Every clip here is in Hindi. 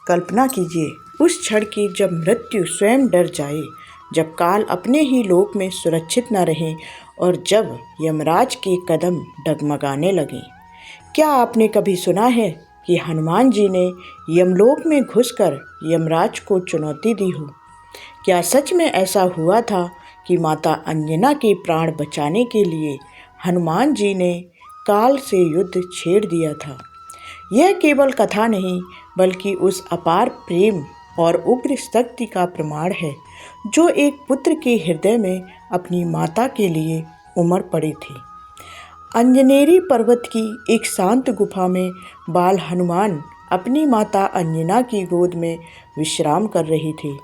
कल्पना कीजिए उस क्षण की जब मृत्यु स्वयं डर जाए, जब काल अपने ही लोक में सुरक्षित न रहे और जब यमराज के कदम डगमगाने लगे। क्या आपने कभी सुना है कि हनुमान जी ने यमलोक में घुसकर यमराज को चुनौती दी हो? क्या सच में ऐसा हुआ था कि माता अंजना के प्राण बचाने के लिए हनुमान जी ने काल से युद्ध छेड़ दिया था? यह केवल कथा नहीं बल्कि उस अपार प्रेम और उग्र शक्ति का प्रमाण है जो एक पुत्र के हृदय में अपनी माता के लिए उमड़ पड़ी थी। अंजनेरी पर्वत की एक शांत गुफा में बाल हनुमान अपनी माता अंजना की गोद में विश्राम कर रही थी।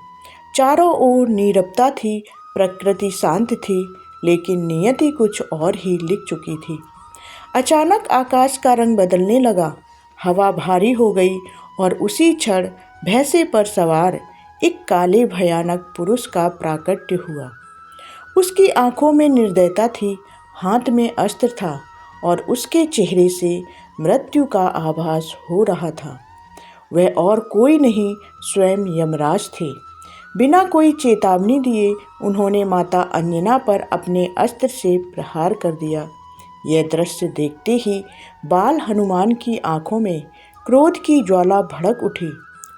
चारों ओर नीरवता थी, प्रकृति शांत थी, लेकिन नियति कुछ और ही लिख चुकी थी। अचानक आकाश का रंग बदलने लगा, हवा भारी हो गई और उसी क्षण भैंसे पर सवार एक काले भयानक पुरुष का प्राकट्य हुआ। उसकी आंखों में निर्दयता थी, हाथ में अस्त्र था और उसके चेहरे से मृत्यु का आभास हो रहा था। वह और कोई नहीं, स्वयं यमराज थे। बिना कोई चेतावनी दिए उन्होंने माता अंजना पर अपने अस्त्र से प्रहार कर दिया। यह दृश्य देखते ही बाल हनुमान की आंखों में क्रोध की ज्वाला भड़क उठी।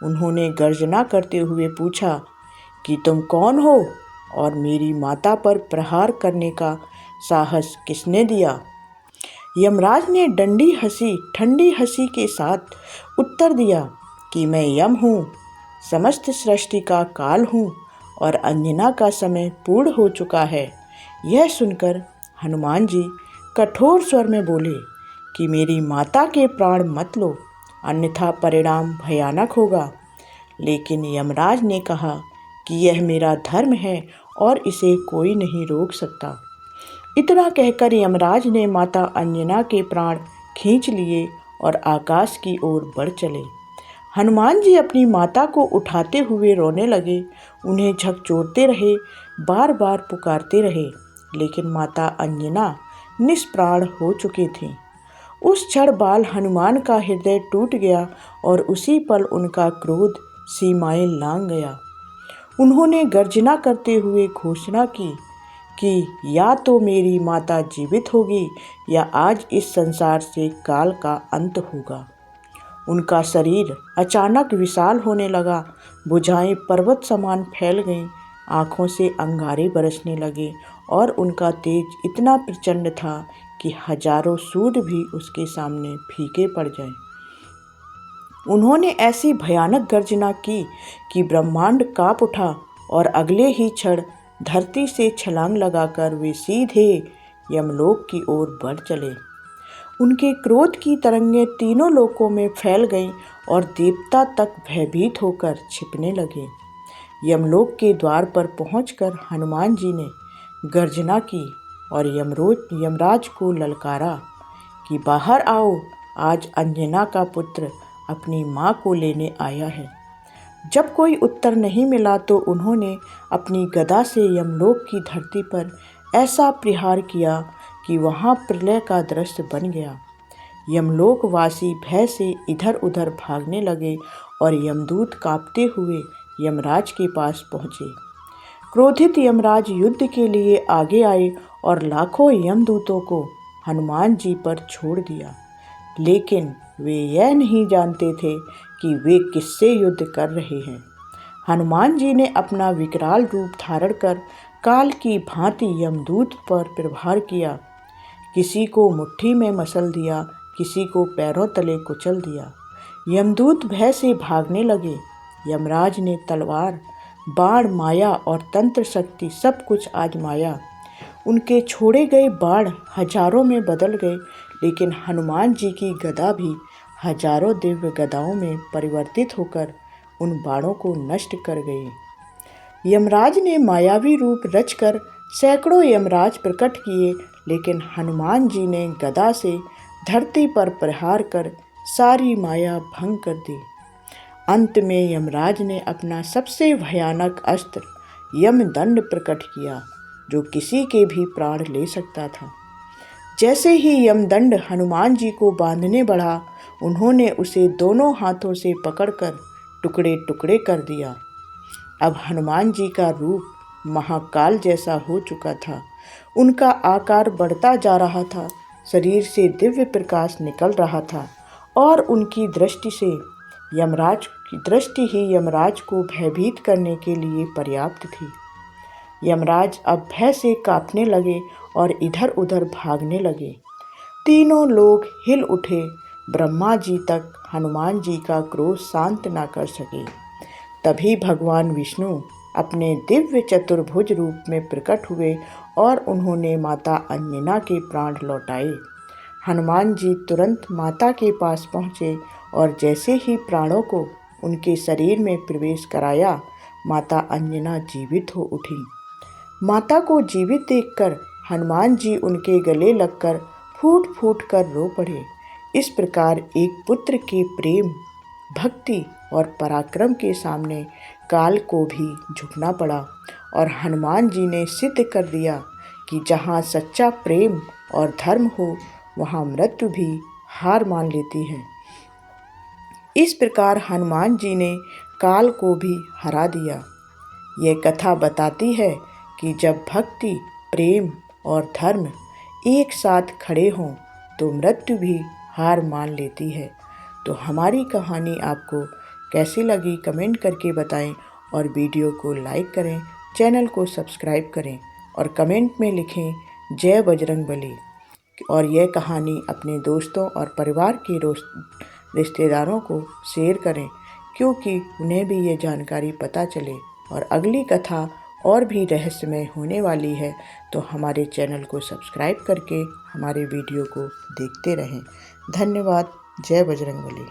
उन्होंने गर्जना करते हुए पूछा कि तुम कौन हो और मेरी माता पर प्रहार करने का साहस किसने दिया? यमराज ने ठंडी हंसी के साथ उत्तर दिया कि मैं यम हूँ, समस्त सृष्टि का काल हूँ और अंजना का समय पूर्ण हो चुका है। यह सुनकर हनुमान जी कठोर स्वर में बोले कि मेरी माता के प्राण मत लो, अन्यथा परिणाम भयानक होगा। लेकिन यमराज ने कहा कि यह मेरा धर्म है और इसे कोई नहीं रोक सकता। इतना कहकर यमराज ने माता अंजना के प्राण खींच लिए और आकाश की ओर बढ़ चले। हनुमान जी अपनी माता को उठाते हुए रोने लगे, उन्हें झकझोरते रहे, बार बार पुकारते रहे, लेकिन माता अंजना निष्प्राण हो चुकी थी। उस क्षण बाल हनुमान का हृदय टूट गया और उसी पल उनका क्रोध सीमाएं लांघ गया। उन्होंने गर्जना करते हुए घोषणा की कि या तो मेरी माता जीवित होगी या आज इस संसार से काल का अंत होगा। उनका शरीर अचानक विशाल होने लगा, भुजाएं पर्वत समान फैल गईं, आँखों से अंगारे बरसने लगे और उनका तेज इतना प्रचंड था कि हजारों सूर्य भी उसके सामने फीके पड़ जाएं। उन्होंने ऐसी भयानक गर्जना की कि ब्रह्मांड कांप उठा और अगले ही क्षण धरती से छलांग लगाकर वे सीधे यमलोक की ओर बढ़ चले। उनके क्रोध की तरंगें तीनों लोकों में फैल गईं और देवता तक भयभीत होकर छिपने लगे। यमलोक के द्वार पर पहुंचकर हनुमान जी ने गर्जना की और यमराज को ललकारा कि बाहर आओ, आज अंजना का पुत्र अपनी माँ को लेने आया है। जब कोई उत्तर नहीं मिला तो उन्होंने अपनी गदा से यमलोक की धरती पर ऐसा प्रहार किया कि वहाँ प्रलय का दृश्य बन गया। यमलोकवासी भय से इधर उधर भागने लगे और यमदूत कांपते हुए यमराज के पास पहुँचे। क्रोधित यमराज युद्ध के लिए आगे आए और लाखों यमदूतों को हनुमान जी पर छोड़ दिया, लेकिन वे यह नहीं जानते थे कि वे किससे युद्ध कर रहे हैं। हनुमान जी ने अपना विकराल रूप धारण कर काल की भांति यमदूत पर प्रहार किया। किसी को मुट्ठी में मसल दिया, किसी को पैरों तले कुचल दिया। यमदूत भय से भागने लगे। यमराज ने तलवार, बाण, माया और तंत्र शक्ति सब कुछ आजमाया। उनके छोड़े गए बाण हजारों में बदल गए, लेकिन हनुमान जी की गदा भी हजारों दिव्य गदाओं में परिवर्तित होकर उन बाणों को नष्ट कर गई। यमराज ने मायावी रूप रचकर सैकड़ों यमराज प्रकट किए, लेकिन हनुमान जी ने गदा से धरती पर प्रहार कर सारी माया भंग कर दी। अंत में यमराज ने अपना सबसे भयानक अस्त्र यमदंड प्रकट किया, जो किसी के भी प्राण ले सकता था। जैसे ही यमदंड हनुमान जी को बांधने बढ़ा, उन्होंने उसे दोनों हाथों से पकड़कर टुकड़े टुकड़े कर दिया। अब हनुमान जी का रूप महाकाल जैसा हो चुका था। उनका आकार बढ़ता जा रहा था, शरीर से दिव्य प्रकाश निकल रहा था और उनकी दृष्टि ही यमराज को भयभीत करने के लिए पर्याप्त थी। यमराज अब भय से कांपने लगे और इधर उधर भागने लगे। तीनों लोग हिल उठे। ब्रह्मा जी तक हनुमान जी का क्रोध शांत न कर सके। तभी भगवान विष्णु अपने दिव्य चतुर्भुज रूप में प्रकट हुए और उन्होंने माता अंजना के प्राण लौटाए। हनुमान जी तुरंत माता के पास पहुँचे और जैसे ही प्राणों को उनके शरीर में प्रवेश कराया, माता अंजना जीवित हो उठी। माता को जीवित देखकर हनुमान जी उनके गले लगकर फूट फूट कर रो पड़े। इस प्रकार एक पुत्र के प्रेम, भक्ति और पराक्रम के सामने काल को भी झुकना पड़ा और हनुमान जी ने सिद्ध कर दिया कि जहाँ सच्चा प्रेम और धर्म हो, वहाँ मृत्यु भी हार मान लेती है। इस प्रकार हनुमान जी ने काल को भी हरा दिया। यह कथा बताती है कि जब भक्ति, प्रेम और धर्म एक साथ खड़े हों तो मृत्यु भी हार मान लेती है। तो हमारी कहानी आपको कैसी लगी कमेंट करके बताएं और वीडियो को लाइक करें, चैनल को सब्सक्राइब करें और कमेंट में लिखें जय बजरंगबली। और यह कहानी अपने दोस्तों और परिवार के रिश्तेदारों को शेयर करें, क्योंकि उन्हें भी ये जानकारी पता चले। और अगली कथा और भी रहस्यमय होने वाली है, तो हमारे चैनल को सब्सक्राइब करके हमारे वीडियो को देखते रहें। धन्यवाद। जय बजरंगबली।